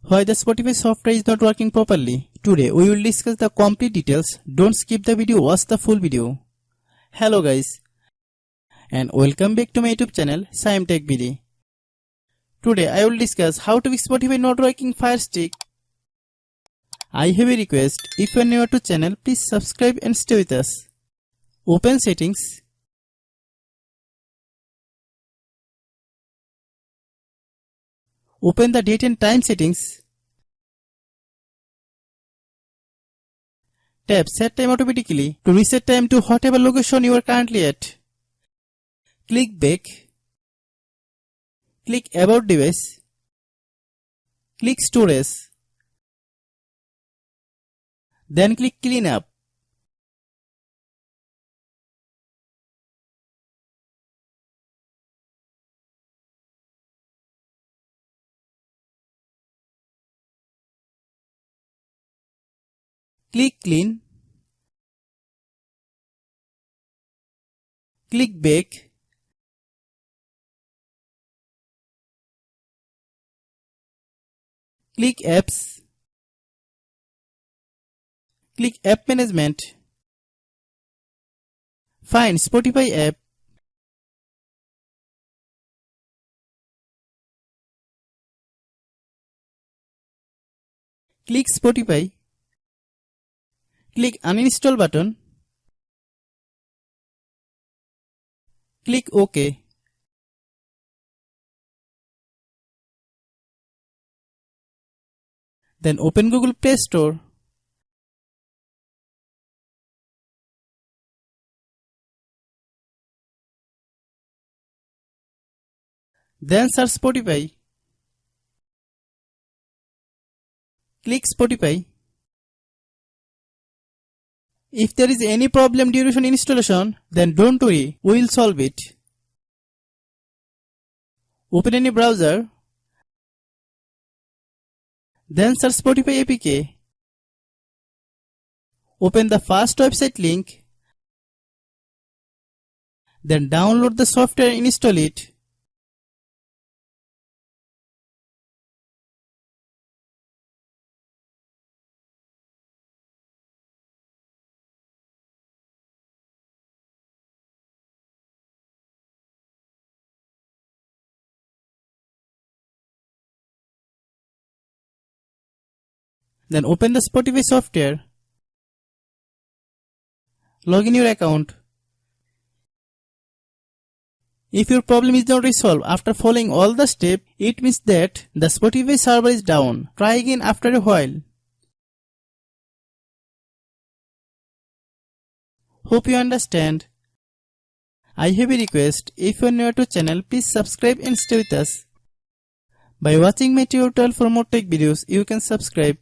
Why the Spotify software is not working properly. Today we will discuss the complete details. Don't skip the video, watch the full video. Hello guys and welcome back to my YouTube channel Shaem TechBD. Today I will discuss how to fix Spotify not working Fire Stick. I have a request. If you are new to channel, please subscribe and stay with us. Open settings. Open the date and time settings. Tap Set Time Automatically to reset time to whatever location you are currently at. Click Back. Click About Device. Click Storage. Then click Clean Up. Click Clean. Click Back. Click Apps. Click App Management. Find Spotify app. Click Spotify. Click Uninstall button. Click OK. Then open Google Play Store. Then search Spotify. Click Spotify. If there is any problem during installation, then don't worry, we will solve it. Open any browser. Then search Spotify APK. Open the first website link. Then download the software and install it. Then open the Spotify software. Log in your account. If your problem is not resolved after following all the steps, it means that the Spotify server is down. Try again after a while. Hope you understand. I have a request. If you are new to channel, please subscribe and stay with us. By watching my tutorial for more tech videos, you can subscribe.